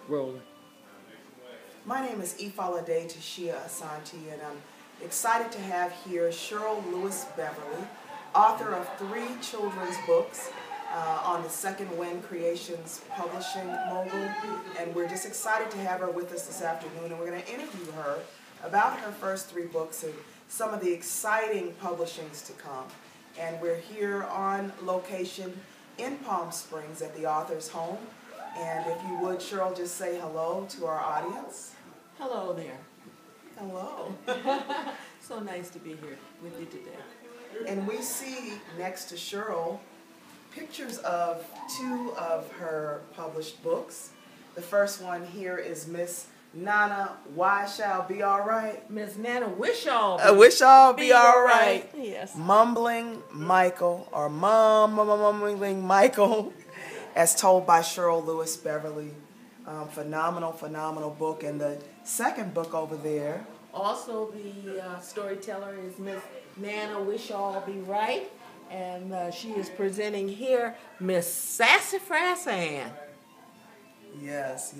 Rolling. My name is Ifalade Tashia Asante, and I'm excited to have here Cheryl Lewis Beverly, author of 3 children's books on the Second Wind Creations publishing mogul. And we're just excited to have her with us this afternoon, and we're going to interview her about her first 3 books and some of the exciting publishings to come. And we're here on location in Palm Springs at the author's home. And if you would, Cheryl, just say hello to our audience. Hello there. Hello. So nice to be here with you today. And we see next to Cheryl pictures of 2 of her published books. The first one here is Miss Nana, Why Shall Be Alright? Miss Nana, wish all Wish all be alright. Yes. Mumbling Michael, or Mumbling Michael, as told by Cheryl Lewis Beverly. Phenomenal book. And the second book over there. Also, the storyteller is Miss Nana, wish all be right. And she is presenting here Miss Sassafras Ann. Yes.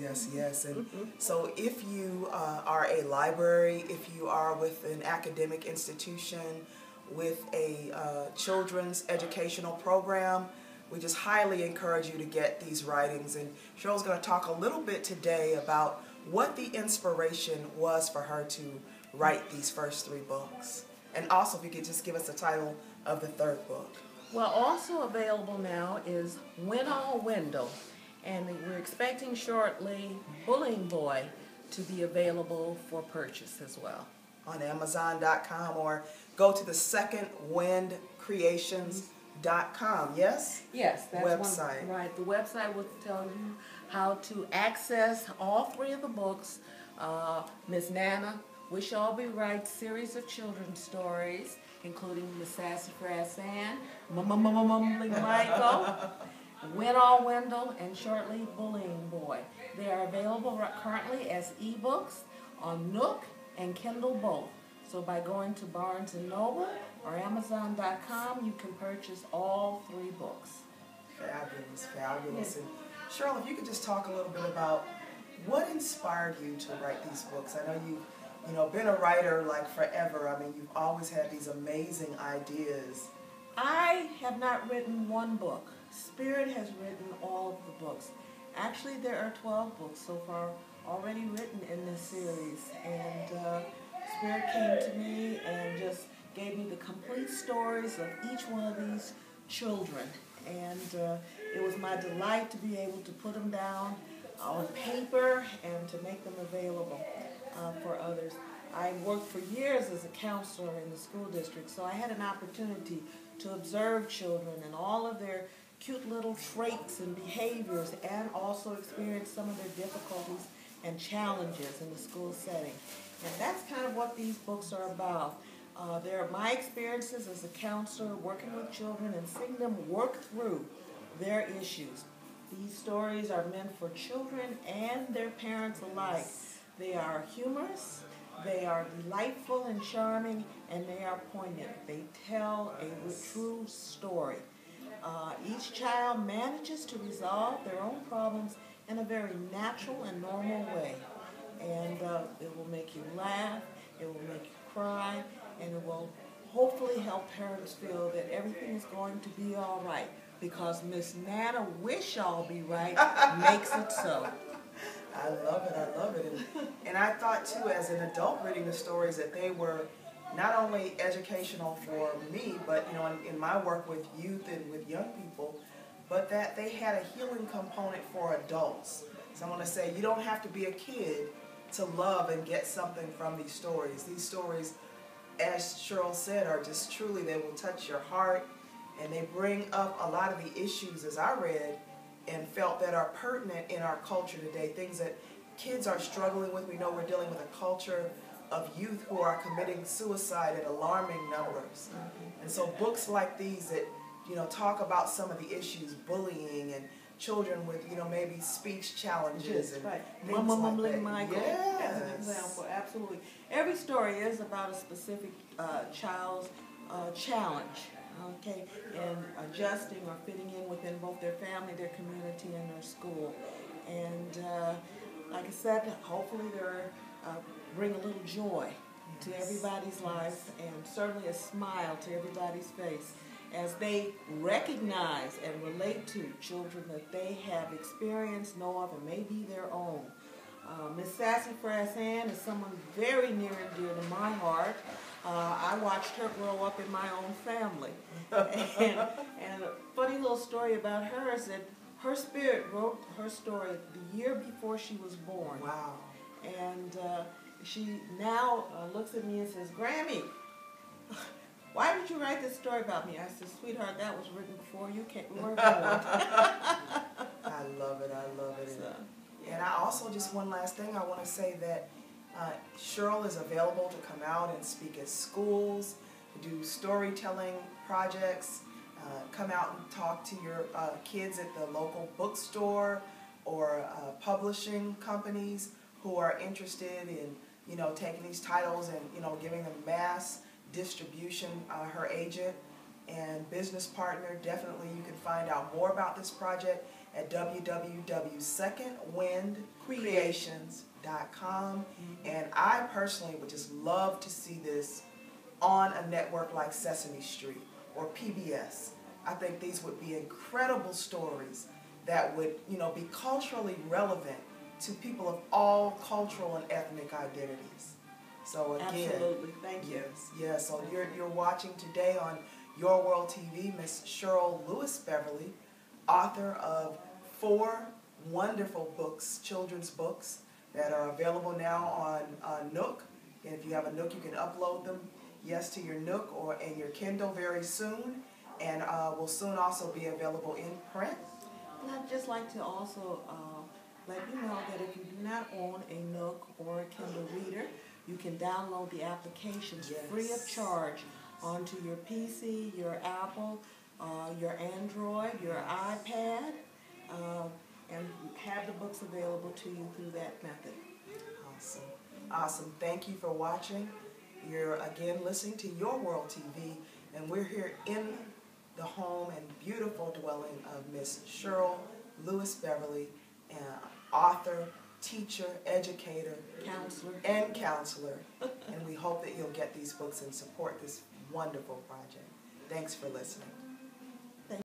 And so if you are a library, if you are with an academic institution, with a children's educational program, we just highly encourage you to get these writings. And Cheryl's going to talk a little bit today about what the inspiration was for her to write these first 3 books. And also, if you could just give us the title of the 3rd book. Well, also available now is Win All Window. And we're expecting shortly Bullying Boy to be available for purchase as well. On Amazon.com, or go to the Second Wind Creations.com, yes? Yes, that's website. Right. The website will tell you how to access all 3 of the books. Miss Nana, Wish All Be Right series of children's stories, including Miss Sassafras Ann, Mumbling Michael, Win All Window, and shortly Bullying Boy. They are available currently as ebooks on Nook and Kindle both. So by going to Barnes & Noble or Amazon.com, you can purchase all 3 books. Fabulous. And Cheryl, if you could just talk a little bit about what inspired you to write these books. I know you've been a writer like forever. I mean, you've always had these amazing ideas. I have not written one book. Spirit has written all of the books. Actually, there are 12 books so far already written in this series. And Spirit came to me and just gave me the complete stories of each one of these children. And it was my delight to be able to put them down on paper and to make them available for others. I worked for years as a counselor in the school district, so I had an opportunity to observe children and all of their cute little traits and behaviors, and also experience some of their difficulties and challenges in the school setting. And that's kind of what these books are about. They're my experiences as a counselor working with children and seeing them work through their issues. These stories are meant for children and their parents alike. They are humorous, they are delightful and charming, and they are poignant. They tell a true story. Each child manages to resolve their own problems in a very natural and normal way. And it will make you laugh, it will make you cry, and it will hopefully help parents feel that everything is going to be all right, because Miss Nana, Wish All Be Right, makes it so. I love it. And I thought, too, as an adult reading the stories, that they were not only educational for me, but in my work with youth and with young people, but that they had a healing component for adults. So I want to say, you don't have to be a kid to love and get something from these stories. These stories, as Cheryl said, are just truly, they will touch your heart, and they bring up a lot of the issues, as I read and felt, that are pertinent in our culture today, things that kids are struggling with. We know we're dealing with a culture of youth who are committing suicide at alarming numbers. And so books like these that talk about some of the issues, bullying and children with maybe speech challenges and things like that. Michael, yes. As an example, absolutely. Every story is about a specific child's challenge, okay, in adjusting or fitting in within both their family, their community, and their school. And like I said, hopefully they're bring a little joy to everybody's life, and certainly a smile to everybody's face as they recognize and relate to children that they have experienced, know of, and may be their own. Miss Sassy Frass Ann is someone very near and dear to my heart. I watched her grow up in my own family. And a funny little story about her is that her spirit wrote her story the year before she was born. Wow. And she now looks at me and says, "Grammy, why did you write this story about me?" I said, "Sweetheart, that was written before you were born." I love it. I love it. So, and I also, just one last thing, I want to say that Cheryl is available to come out and speak at schools, do storytelling projects, come out and talk to your kids at the local bookstore or publishing companies who are interested in, you know, taking these titles and, you know, giving them mass distribution. Her agent and business partner, definitely you can find out more about this project at www.secondwindcreations.com. And I personally would just love to see this on a network like Sesame Street or PBS. I think these would be incredible stories that would, you know, be culturally relevant to people of all cultural and ethnic identities. So again, absolutely, thank you. Yes. So you're watching today on Your World TV, Miss Cheryl Lewis Beverly, author of 4 wonderful books, children's books, that are available now on Nook. And if you have a Nook, you can upload them, yes, to your Nook or in your Kindle very soon, and will soon also be available in print. And I'd just like to also let you know that if you do not own a Nook or a Kindle reader, you can download the applications free of charge onto your PC, your Apple, your Android, your iPad, and have the books available to you through that method. Awesome. Awesome. Thank you for watching. You're again listening to Your World TV, and we're here in the home and beautiful dwelling of Miss Cheryl Lewis Beverly, author, teacher, educator, counselor. And we hope that you'll get these books and support this wonderful project. Thanks for listening.